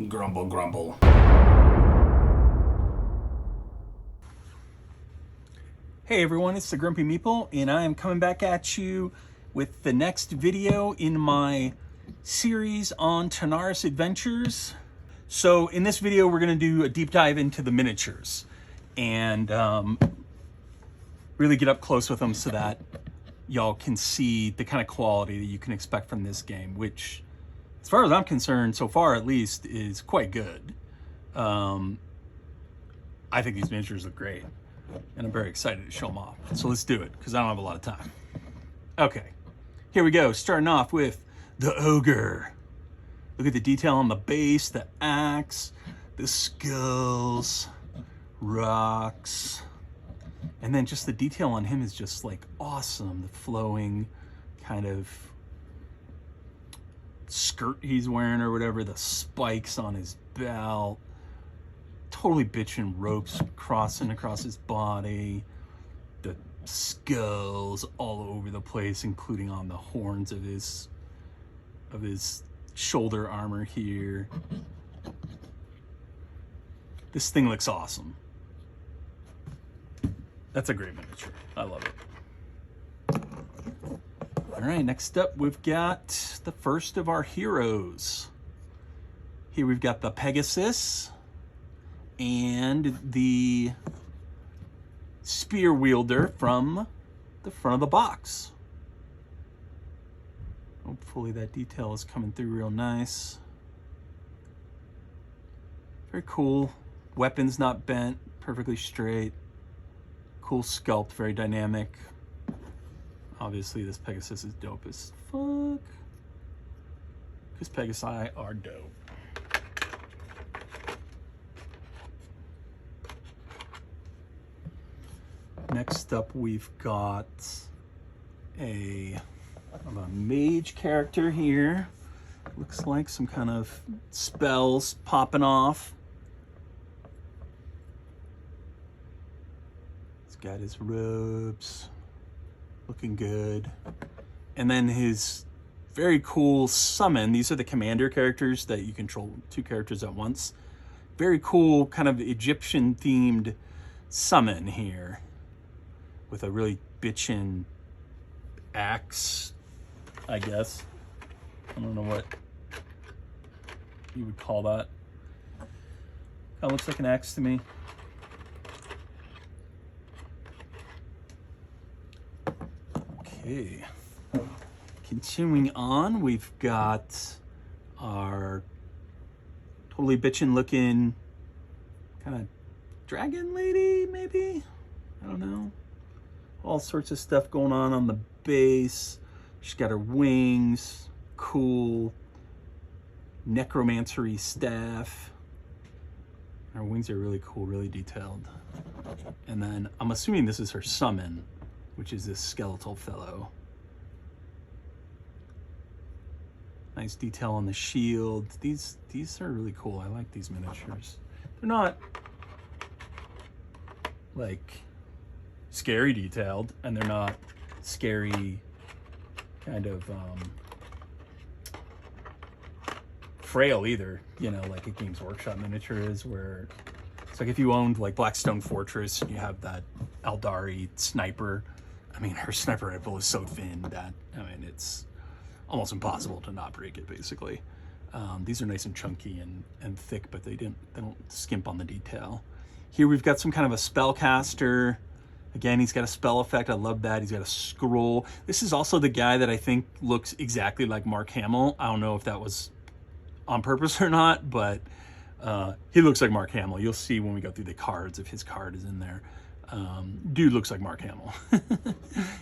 Grumble, grumble. Hey everyone, it's the Grumpy Meeple, and I am coming back at you with the next video in my series on Tanares adventures. So in this video, we're going to do a deep dive into the miniatures and really get up close with them so that y'all can see the kind of quality that you can expect from this game, which, as far as I'm concerned, so far at least, is quite good. I think these miniatures look great, and I'm very excited to show them off. So let's do it, because I don't have a lot of time. Okay, here we go, starting off with the Ogre. Look at the detail on the base, the axe, the skulls, rocks, and then just the detail on him is just like awesome. The flowing kind of skirt he's wearing or whatever, the spikes on his belt, totally bitchin' ropes crossing across his body, the skulls all over the place, including on the horns of his shoulder armor here. This thing looks awesome. That's a great miniature. I love it. All right, next up we've got the first of our heroes. Here we've got the Pegasus and the spear wielder from the front of the box. Hopefully that detail is coming through real nice. Very cool. Weapons not bent, perfectly straight. Cool sculpt, very dynamic. Obviously this Pegasus is dope as fuck, because Pegasi are dope. Next up we've got a mage character here. Looks like some kind of spells popping off. He's got his robes, looking good. And then his very cool summon. These are the commander characters that you control 2 characters at once. Very cool kind of Egyptian themed summon here with a really bitchin' axe, I guess. I don't know what you would call that. Kind of looks like an axe to me. Okay, continuing on, we've got our totally bitchin' looking kind of dragon lady, maybe? I don't know. All sorts of stuff going on the base. She's got her wings, cool necromancery staff. Her wings are really cool, really detailed. And then I'm assuming this is her summon, which is this skeletal fellow. Nice detail on the shield. These are really cool. I like these miniatures. They're not like scary detailed, and they're not scary kind of frail either, you know, like a Games Workshop miniature is, where it's like if you owned like Blackstone Fortress and you have that Aldari sniper. I mean, her sniper rifle is so thin that, I mean, it's almost impossible to not break it, basically. These are nice and chunky and thick, but they don't skimp on the detail. Here we've got some kind of a spellcaster. Again, he's got a spell effect. I love that. He's got a scroll. This is also the guy that I think looks exactly like Mark Hamill. I don't know if that was on purpose or not, but he looks like Mark Hamill. You'll see when we go through the cards if his card is in there. Dude looks like Mark Hamill.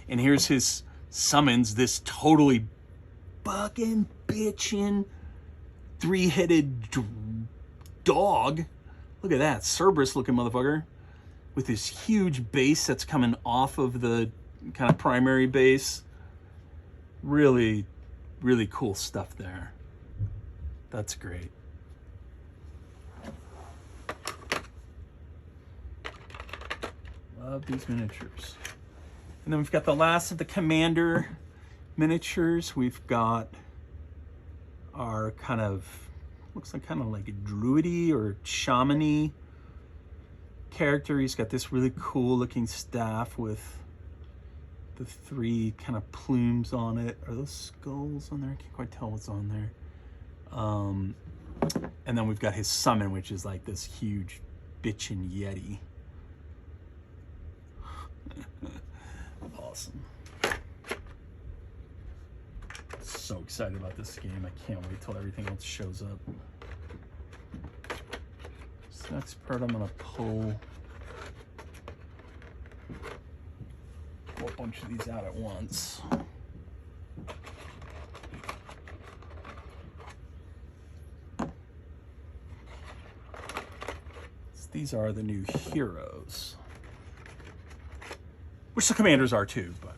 And here's his summons, this totally fucking bitchin' 3-headed dog. Look at that, Cerberus looking motherfucker, with this huge base that's coming off of the kind of primary base. Really, really cool stuff there. That's great. Love these miniatures. And then we've got the last of the commander miniatures. We've got our kind of looks like kind of like a druidy or shamany character. He's got this really cool looking staff with the 3 kind of plumes on it. Are those skulls on there? I can't quite tell what's on there. And then we've got his summon, which is like this huge bitchin' yeti. Awesome. So excited about this game. I can't wait till everything else shows up. This next part I'm gonna pull a bunch of these out at once. These are the new heroes, which the commanders are too, but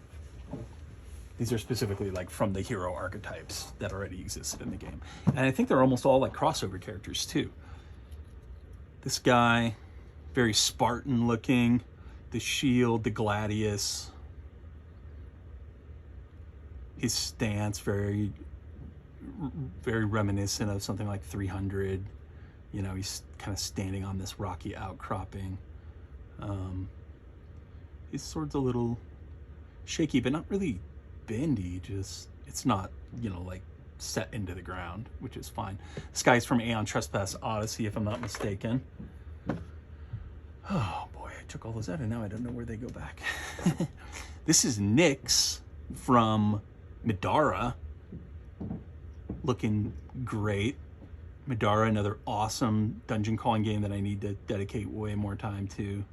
these are specifically like from the hero archetypes that already existed in the game. And I think they're almost all like crossover characters too. This guy, very Spartan looking, the shield, the gladius, his stance very reminiscent of something like 300. You know, he's kind of standing on this rocky outcropping. His sword's a little shaky, but not really bendy. Just, it's not, you know, like set into the ground, which is fine. This guy's from Aeon Trespass Odyssey, if I'm not mistaken. Oh boy, I took all those out and now I don't know where they go back. This is Nyx from Midara, looking great. Midara, another awesome dungeon crawling game that I need to dedicate way more time to.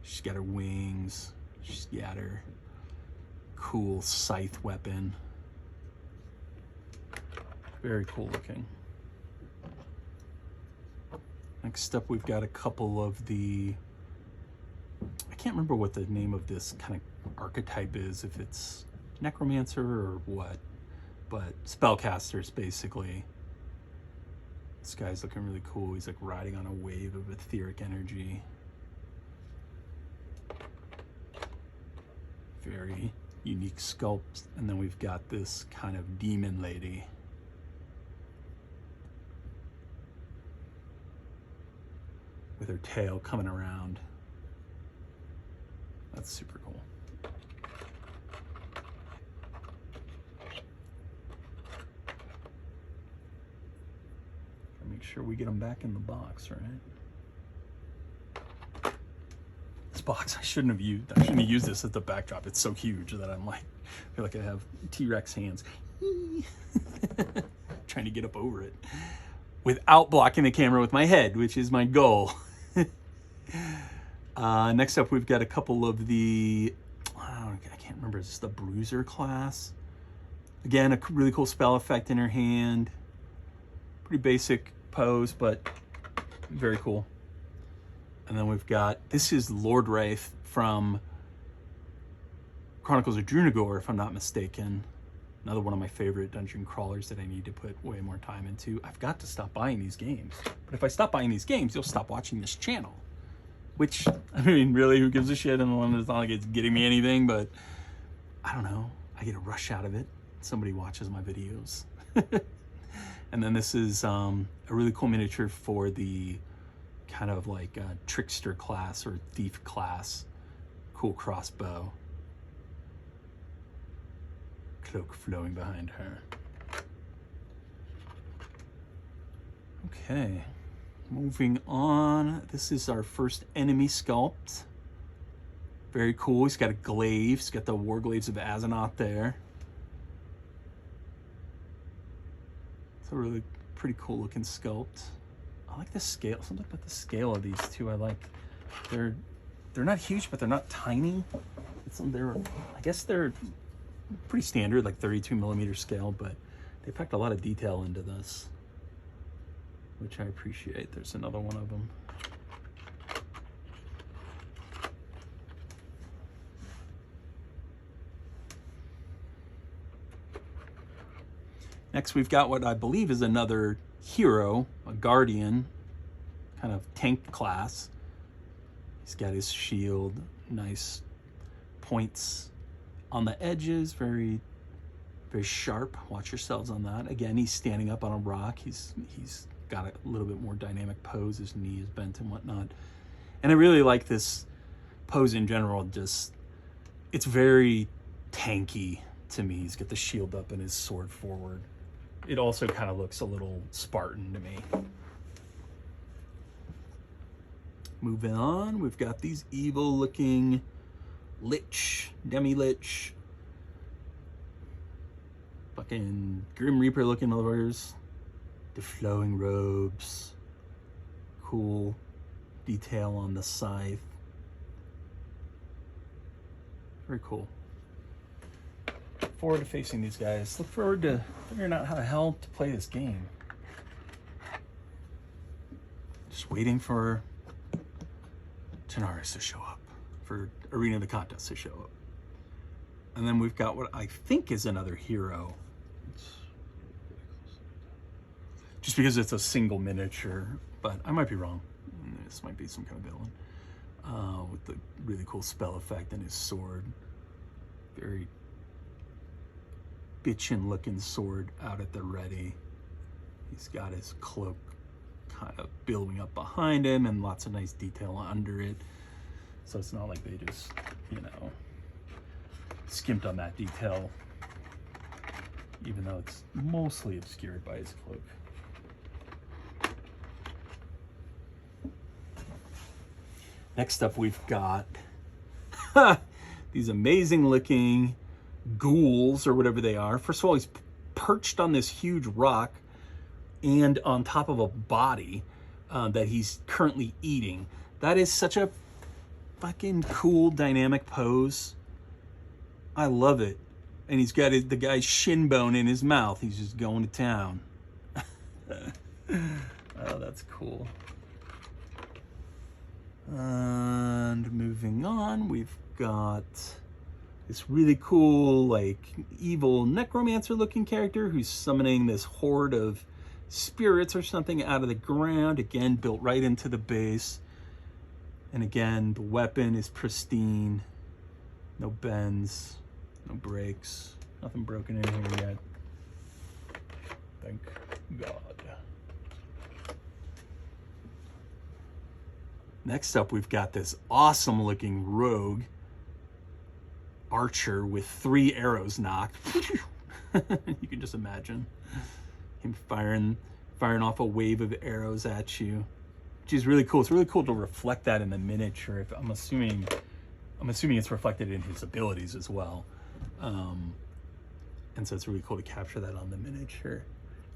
She's got her wings. She's got her cool scythe weapon. Very cool looking. Next up, we've got a couple of the... I can't remember what the name of this kind of archetype is, if it's necromancer or what, but spellcasters, basically. This guy's looking really cool. He's like riding on a wave of etheric energy. Very unique sculpt. And then we've got this kind of demon lady. With her tail coming around. That's super cool. Make sure we get them back in the box, right? This box, I shouldn't have used this as the backdrop. It's so huge that I'm like, I feel like I have T-Rex hands. Trying to get up over it without blocking the camera with my head, which is my goal. Next up, we've got a couple of the, I can't remember, is this the Bruiser class? Again, a really cool spell effect in her hand. Pretty basic pose, but very cool. And then we've got, this is Lord Wraith from Chronicles of Drunagor, if I'm not mistaken. Another one of my favorite dungeon crawlers that I need to put way more time into. I've got to stop buying these games. But if I stop buying these games, you'll stop watching this channel. Which, I mean, really, who gives a shit? And it's not like it's getting me anything, but I don't know. I get a rush out of it. Somebody watches my videos. And then this is a really cool miniature for the kind of like trickster class or thief class. Cool crossbow. Cloak flowing behind her. Okay, moving on. This is our first enemy sculpt. Very cool. He's got a glaive. He's got the war glaives of Azeroth there. It's a really pretty cool looking sculpt. I like the scale. Something about the scale of these two I like. They're not huge, but they're not tiny. I guess they're pretty standard, like 32 millimeter scale, but they packed a lot of detail into this, which I appreciate. There's another one of them. Next, we've got what I believe is another hero, a guardian, kind of tank class. He's got his shield, nice points on the edges, very, very sharp. Watch yourselves on that. Again, he's standing up on a rock. He's got a little bit more dynamic pose. His knee is bent and whatnot. And I really like this pose in general. Just, it's very tanky to me. He's got the shield up and his sword forward. It also kind of looks a little Spartan to me. Moving on, we've got these evil looking Lich, Demi-Lich. Fucking Grim Reaper looking lovers. The flowing robes. Cool detail on the scythe. Very cool. Look forward to facing these guys. Look forward to figuring out how the hell to play this game. Just waiting for Tanares to show up, for Arena of the Contest to show up. And then we've got what I think is another hero. Just because it's a single miniature, but I might be wrong. This might be some kind of villain. With the really cool spell effect and his sword. Very bitchin' looking sword out at the ready. He's got his cloak kind of building up behind him and lots of nice detail under it. So it's not like they just, you know, skimped on that detail, even though it's mostly obscured by his cloak. Next up, we've got these amazing looking ghouls or whatever they are. First of all, he's perched on this huge rock and on top of a body that he's currently eating. That is such a fucking cool dynamic pose. I love it. And he's got the guy's shin bone in his mouth. He's just going to town. Oh, that's cool. And moving on, we've got this really cool, like, evil necromancer looking character who's summoning this horde of spirits or something out of the ground. Again, built right into the base. And again, the weapon is pristine. No bends, no breaks, nothing broken in here yet. Thank God. Next up, we've got this awesome looking rogue archer with 3 arrows knocked. You can just imagine him firing off a wave of arrows at you, which is really cool. It's really cool to reflect that in the miniature. If I'm assuming it's reflected in his abilities as well. And so it's really cool to capture that on the miniature.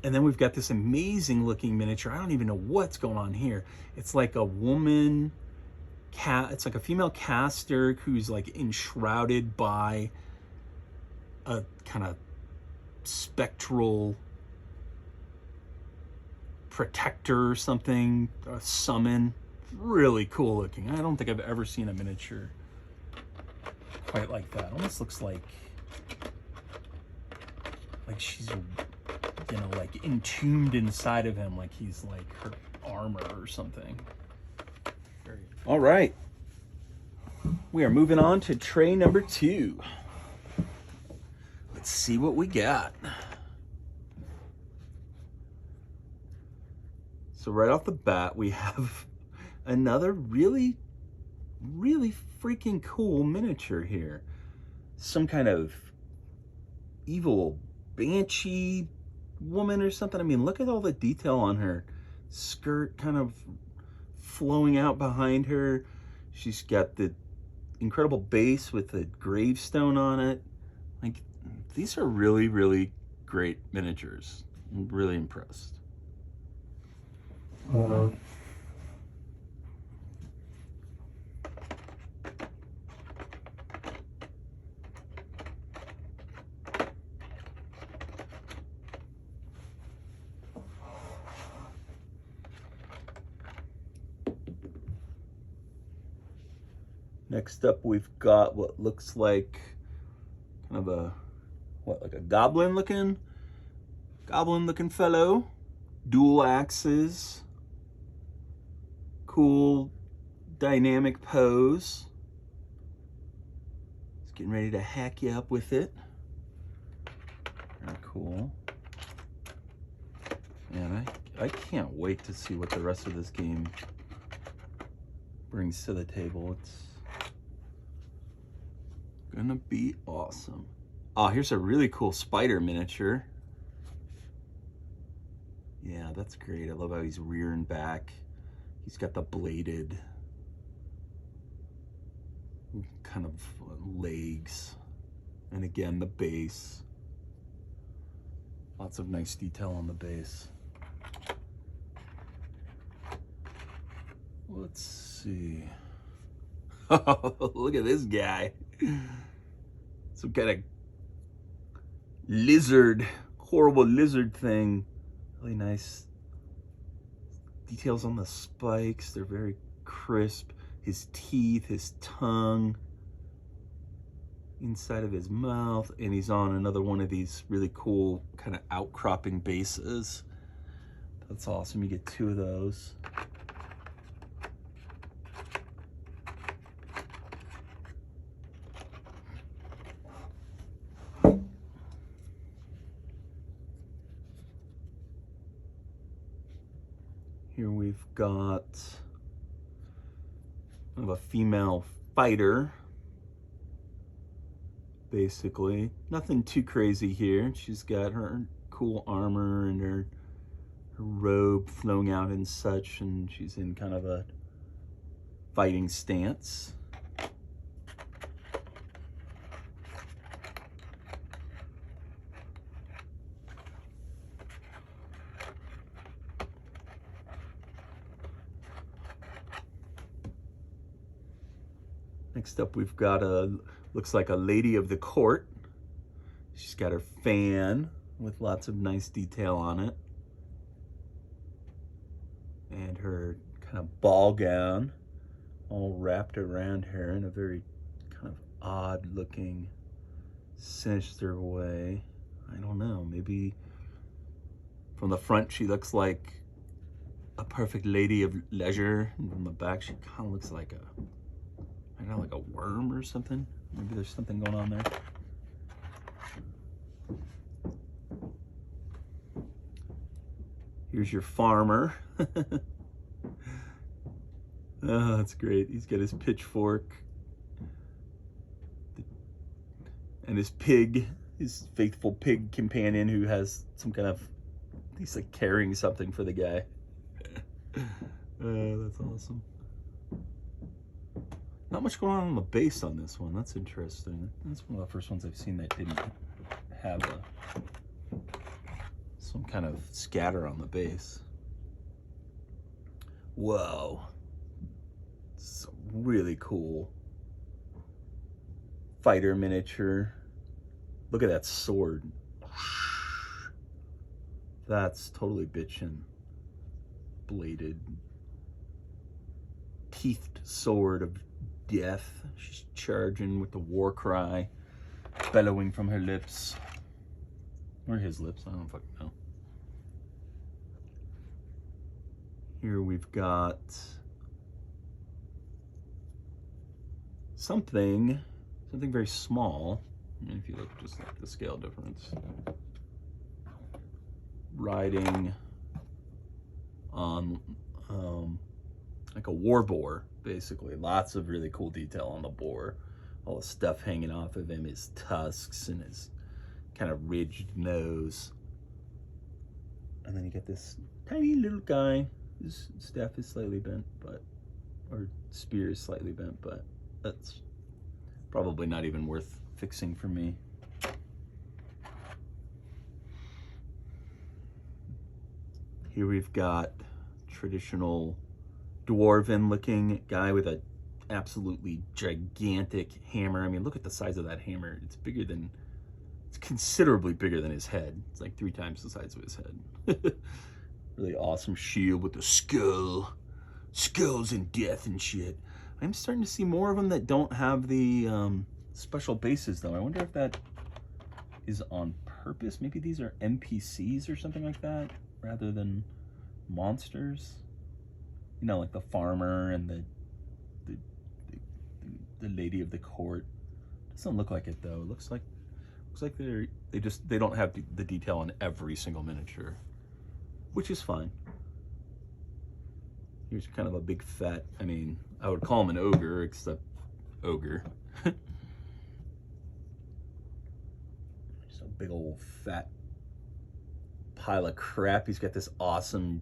And then we've got this amazing looking miniature. I don't even know what's going on here. It's like a woman it's like a female caster who's like enshrouded by a kind of spectral protector or something, a summon. Really cool looking. I don't think I've ever seen a miniature quite like that. Almost looks like she's, you know, like entombed inside of him, like he's like her armor or something. All right, we are moving on to tray number 2. Let's see what we got. So right off the bat, we have another really, really freaking cool miniature here. Some kind of evil banshee woman or something. I mean, look at all the detail on her skirt kind of flowing out behind her. She's got the incredible base with the gravestone on it. Like, these are really, really great miniatures. I'm really impressed. Next up, we've got what looks like kind of a, like a goblin looking fellow. Dual axes. Cool dynamic pose. He's getting ready to hack you up with it. Very cool. Man, I can't wait to see what the rest of this game brings to the table. It's gonna be awesome. Oh, here's a really cool spider miniature. Yeah, that's great. I love how he's rearing back. He's got the bladed kind of legs. And again, the base. Lots of nice detail on the base. Let's see. Oh, look at this guy. Some kind of lizard, horrible lizard thing. Really nice details on the spikes. They're very crisp. His teeth, his tongue, inside of his mouth, and he's on another one of these really cool kind of outcropping bases. That's awesome. You get 2 of those. Here we've got kind of a female fighter, basically. Nothing too crazy here. She's got her cool armor and her robe flowing out and such, and she's in kind of a fighting stance. Next up, we've got looks like a lady of the court. She's got her fan with lots of nice detail on it. And her kind of ball gown all wrapped around her in a very kind of odd looking, sinister way. I don't know, maybe from the front she looks like a perfect lady of leisure, and from the back she kind of looks like I don't know, like a worm or something. Maybe there's something going on there. Here's your farmer. Oh, that's great. He's got his pitchfork and his pig, his faithful pig companion who has some kind of, he's like carrying something for the guy. That's awesome. Not much going on the base on this one. That's interesting. That's one of the first ones I've seen that didn't have some kind of scatter on the base. Whoa. It's really cool. Fighter miniature. Look at that sword. That's totally bitchin'. Bladed, teethed sword of death. She's charging with the war cry, bellowing from her lips. Or his lips, I don't fucking know. Here we've got something very small. I mean, if you look just like the scale difference. Riding on like a war boar, basically. Lots of really cool detail on the boar. All the stuff hanging off of him, his tusks and his kind of ridged nose. And then you get this tiny little guy. His staff is slightly bent, or spear is slightly bent, but that's probably not even worth fixing for me. Here we've got traditional dwarven looking guy with a absolutely gigantic hammer. I mean, look at the size of that hammer. It's considerably bigger than his head. It's like 3 times the size of his head. Really awesome shield with the skull. Skulls and death and shit. I'm starting to see more of them that don't have the special bases though. I wonder if that is on purpose. Maybe these are NPCs or something like that, rather than monsters. You know, like the farmer and the lady of the court. Doesn't look like it though. It looks like they don't have the detail on every single miniature, which is fine. Here's kind of a big fat, I mean, I would call him an ogre, except ogre. Just a big old fat pile of crap. He's got this awesome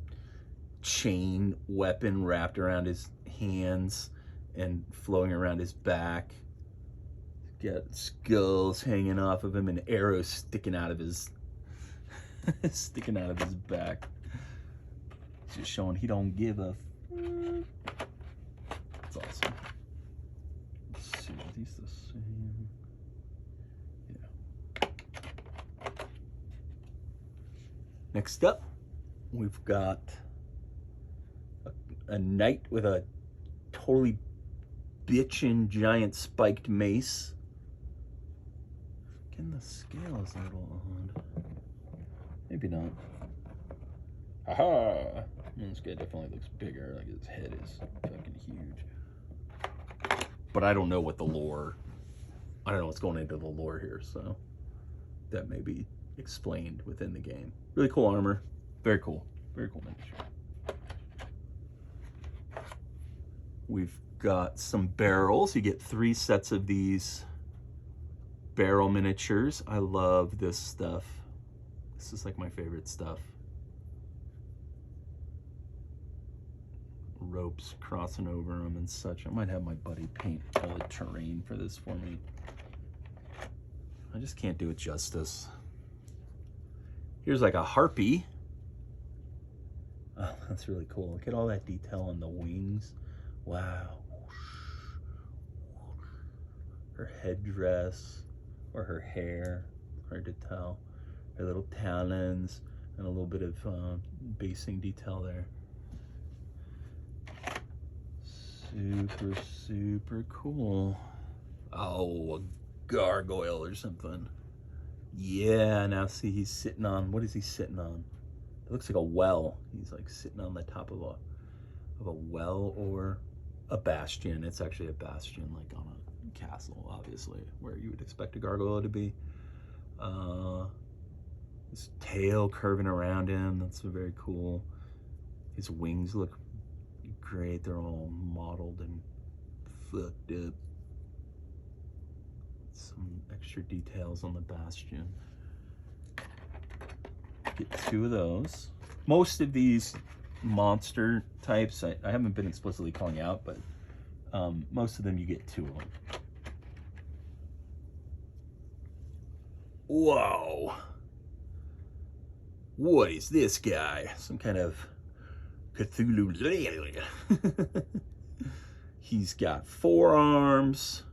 chain weapon wrapped around his hands and flowing around his back. He's got skulls hanging off of him and arrows sticking out of his sticking out of his back. It's just showing he don't give a. That's awesome. Let's see, are these the same? Yeah. Next up, we've got a knight with a totally bitchin' giant spiked mace. Again, the scale is a little odd. Maybe not. Aha! This guy definitely looks bigger. Like his head is fucking huge. But I don't know what the lore. I don't know what's going into the lore here, so that may be explained within the game. Really cool armor. Very cool. Very cool miniature. We've got some barrels. You get 3 sets of these barrel miniatures. I love this stuff. This is like my favorite stuff. Ropes crossing over them and such. I might have my buddy paint all the terrain for this for me. I just can't do it justice. Here's like a harpy. Oh, that's really cool. Look at all that detail on the wings. Wow. Her headdress or her hair, hard to tell. Her little talons and a little bit of basing detail there. Super, super cool. Oh, a gargoyle or something. Yeah, now see he's sitting on, what is he sitting on? It looks like a well. He's like sitting on the top of a well or a bastion. It's actually a bastion, like on a castle, obviously, where you would expect a gargoyle to be. His tail curving around him, that's very cool. His wings look great. They're all modeled and fucked up. Some extra details on the bastion. Get 2 of those. Most of these monster types, I haven't been explicitly calling out, but most of them you get 2 of them. Whoa. What is this guy? Some kind of Cthulhu. He's got 4 arms.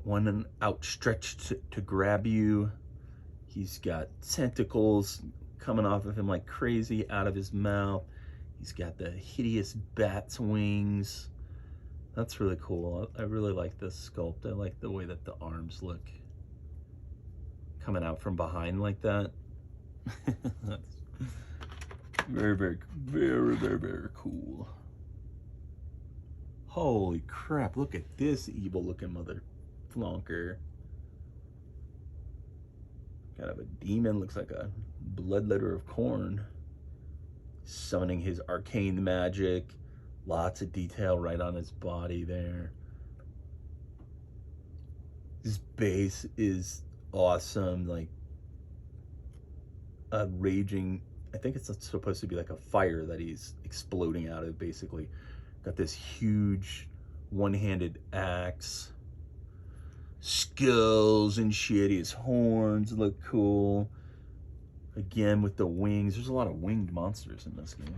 One outstretched to grab you. He's got tentacles coming off of him like crazy out of his mouth. He's got the hideous bat's wings. That's really cool. I really like this sculpt. I like the way that the arms look coming out from behind like that. That's very, very, very, very, very cool. Holy crap, look at this evil looking mother flonker. Kind of a demon, looks like a bloodletter of corn. Summoning his arcane magic. Lots of detail right on his body there. His base is awesome, like a raging, I think it's supposed to be like a fire that he's exploding out of, basically. Got this huge one-handed axe. Skulls and shit. His horns look cool. Again with the wings. There's a lot of winged monsters in this game.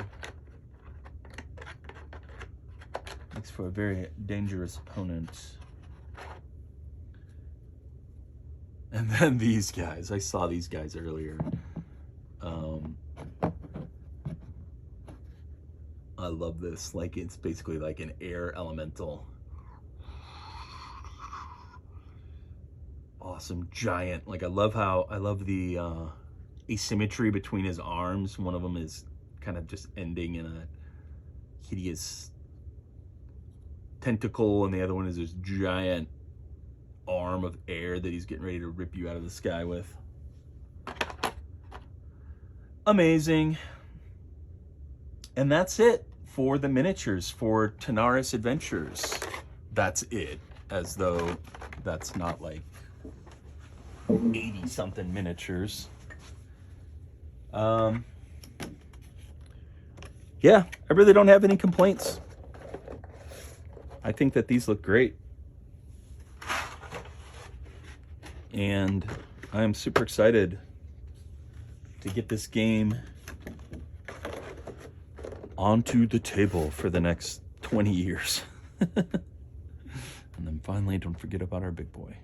Makes for a very dangerous opponent. And then these guys. I saw these guys earlier. I love this. Like, it's basically like an air elemental. Awesome giant. Like, I love the asymmetry between his arms. One of them is kind of just ending in a hideous tentacle, and the other one is this giant arm of air that he's getting ready to rip you out of the sky with. Amazing. And that's it for the miniatures for Tanares Adventures. That's it, as though that's not like 80 something miniatures. Yeah, I really don't have any complaints. I think that these look great. And I am super excited to get this game onto the table for the next 20 years. And then finally, don't forget about our big boy.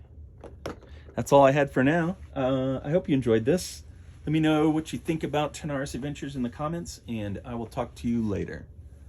That's all I had for now. I hope you enjoyed this. Let me know what you think about Tanares Adventures in the comments, and I will talk to you later.